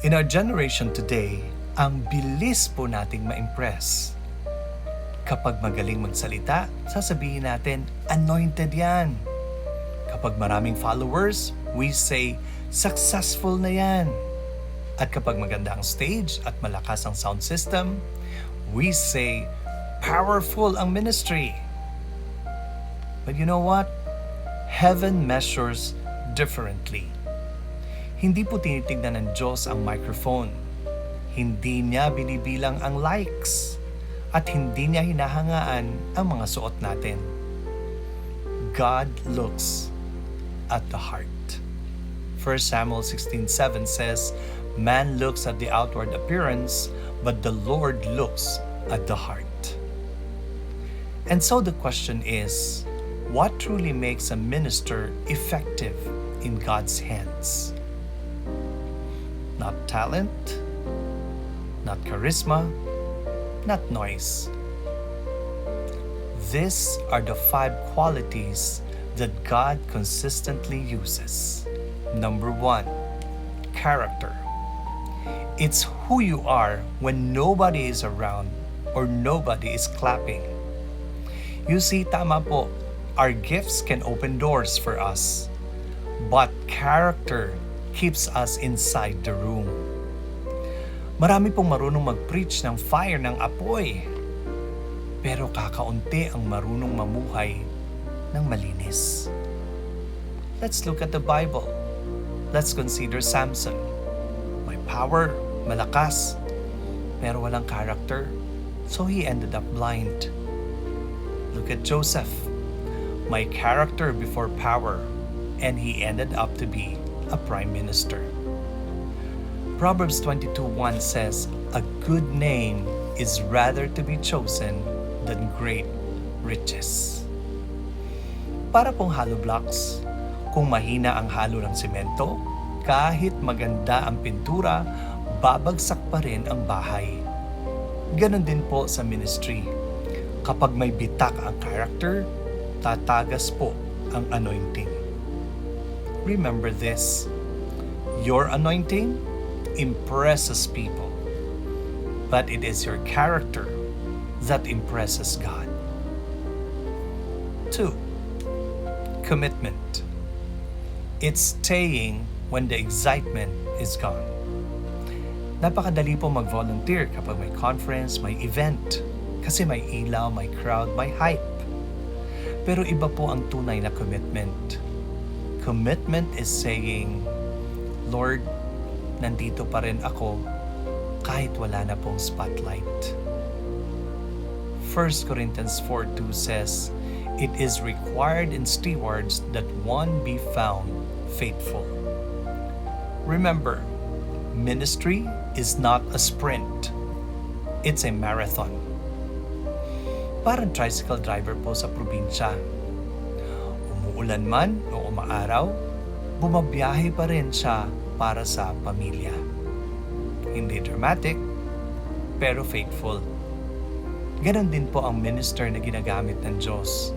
In our generation today, ang bilis po nating ma-impress. Kapag magaling magsalita, sasabihin natin, anointed yan. Kapag maraming followers, we say, successful na yan. At kapag maganda ang stage at malakas ang sound system, we say, powerful ang ministry. But you know what? Heaven measures differently. Hindi po tinitignan ng Diyos ang microphone. Hindi niya binibilang ang likes. At hindi niya hinahangaan ang mga suot natin. God looks at the heart. 1 Samuel 16:7 says, man looks at the outward appearance, but the Lord looks at the heart. And so the question is, what truly makes a minister effective in God's hands? Not talent, not charisma, not noise. These are the 5 qualities that God consistently uses. Number 1, character. It's who you are when nobody is around or nobody is clapping. You see, tama po, our gifts can open doors for us, but character keeps us inside the room. Marami pong marunong mag-preach ng fire ng apoy, pero kakaunti ang marunong mamuhay ng malinis. Let's look at the Bible. Let's consider Samson. May power, malakas, pero walang character, so he ended up blind. Look at Joseph. May character before power, and he ended up to be a prime minister. Proverbs 22:1 says, a good name is rather to be chosen than great riches. Para pong hollow blocks, kung mahina ang halo ng semento, kahit maganda ang pintura, babagsak pa rin ang bahay. Ganon din po sa ministry. Kapag may bitak ang character, tatagas po ang anointing. Remember this, your anointing impresses people, but it is your character that impresses God. 2, commitment. It's staying when the excitement is gone. Napakadali po mag-volunteer kapag may conference, may event, kasi may ilaw, may crowd, may hype. Pero iba po ang tunay na commitment. Commitment is saying, Lord, nandito pa rin ako kahit wala na pong spotlight. 1 Corinthians 4:2 says, it is required in stewards that one be found faithful. Remember, ministry is not a sprint. It's a marathon. Parang tricycle driver po sa probinsya. Umuulan man o umaaraw, bumabiyahe pa rin siya para sa pamilya. Hindi dramatic, pero faithful. Ganon din po ang minister na ginagamit ng Diyos.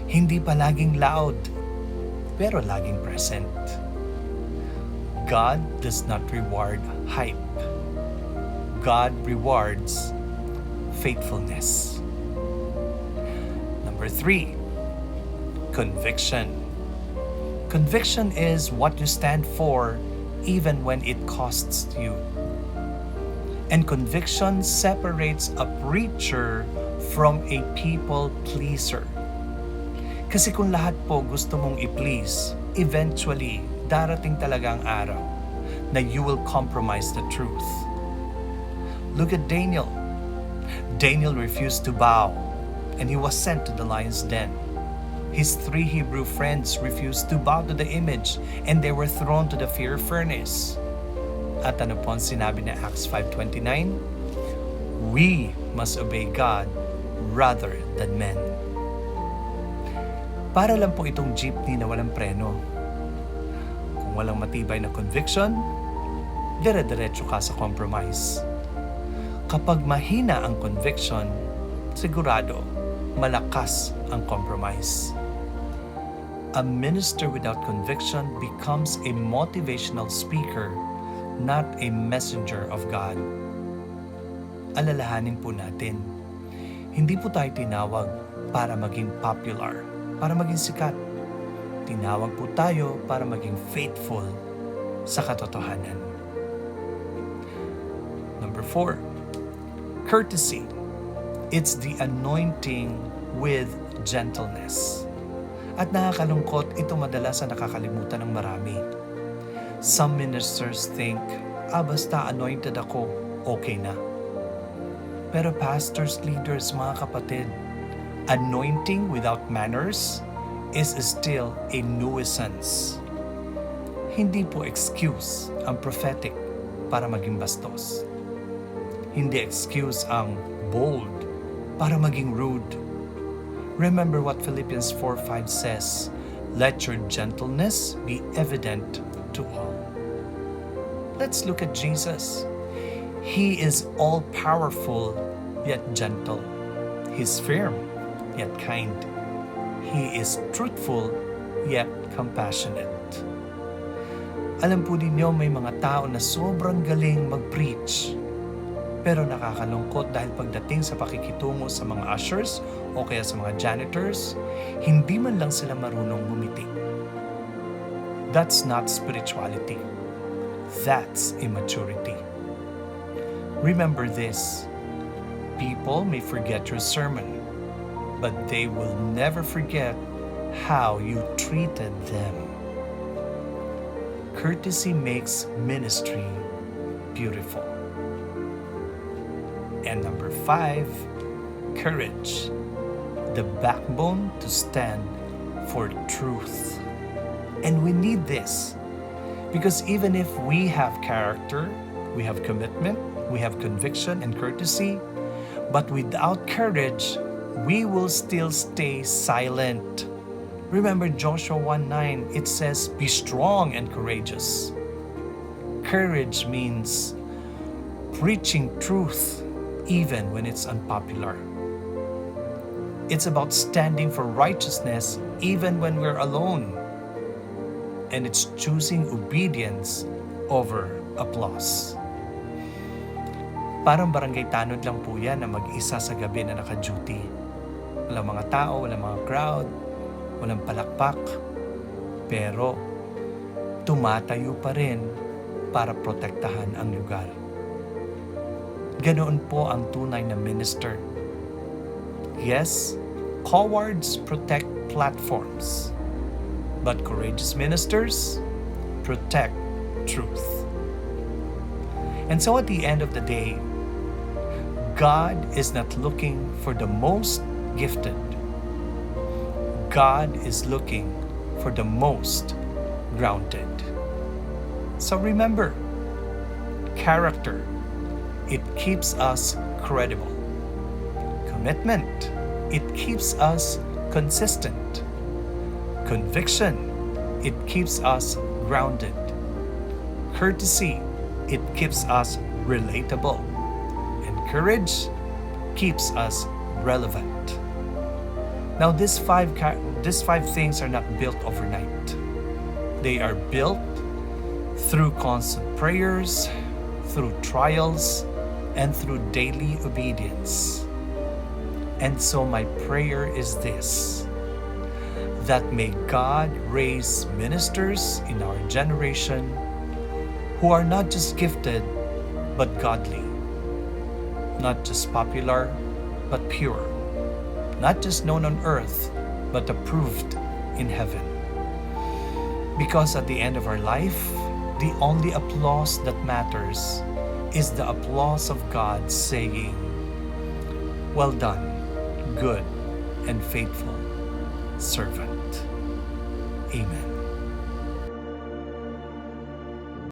Hindi palaging loud, pero laging present. God does not reward hype. God rewards faithfulness. Number 3, conviction. Conviction is what you stand for even when it costs you. And conviction separates a preacher from a people pleaser. Kasi kung lahat po gusto mong i-please, eventually, darating talaga ang araw na you will compromise the truth. Look at Daniel. Daniel refused to bow, and he was sent to the lion's den. His 3 Hebrew friends refused to bow to the image, and they were thrown to the fiery furnace. At ano po ang sinabi na Acts 5:29? We must obey God rather than men. Para lang po itong jeepney na walang preno. Kung walang matibay na conviction, dire-diretso ka sa compromise. Kapag mahina ang conviction, sigurado, malakas ang compromise. A minister without conviction becomes a motivational speaker not a messenger of God. Alalahanin po natin, hindi po tayo tinawag para maging popular, para maging sikat. Tinawag po tayo para maging faithful sa katotohanan. Number 4, courtesy. It's the anointing with gentleness. At nakakalungkot, ito madalas na nakakalimutan ng marami. Some ministers think, basta anointed ako, okay na. Pero pastors, leaders, mga kapatid, anointing without manners is still a nuisance. Hindi po excuse ang prophetic para maging bastos. Hindi excuse ang bold para maging rude. Remember what Philippians 4:5 says, "Let your gentleness be evident to all." Let's look at Jesus. He is all-powerful yet gentle. He's firm yet kind. He is truthful yet compassionate. Alam po ninyo, may mga tao na sobrang galing mag-preach. Pero nakakalungkot dahil pagdating sa pakikitungo sa mga ushers o kaya sa mga janitors, hindi man lang sila marunong ngumiti. That's not spirituality. That's immaturity. Remember this, people may forget your sermon, but they will never forget how you treated them. Courtesy makes ministry beautiful. And number 5, courage, the backbone to stand for truth. And we need this because even if we have character, we have commitment, we have conviction and courtesy, but without courage, we will still stay silent. Remember Joshua 1:9, it says, "Be strong and courageous." Courage means preaching truth even when it's unpopular. It's about standing for righteousness even when we're alone. And it's choosing obedience over applause. Parang barangay tanod lang po yan na mag-isa sa gabi na naka-duty. Walang mga tao, walang mga crowd, walang palakpak. Pero tumatayo pa rin para protektahan ang lugar. Ganoon po ang tunay na minister. Yes, cowards protect platforms, but courageous ministers protect truth. And so at the end of the day, God is not looking for the most gifted. God is looking for the most grounded. So remember, character, it keeps us credible. Commitment, it keeps us consistent. Conviction, it keeps us grounded. Courtesy, it keeps us relatable. And courage keeps us relevant. Now, these five things are not built overnight. They are built through constant prayers, through trials, and through daily obedience. And so my prayer is this, that may God raise ministers in our generation who are not just gifted, but godly. Not just popular, but pure. Not just known on earth, but approved in heaven. Because at the end of our life, the only applause that matters is the applause of God saying, "Well done, good and faithful servant." Amen.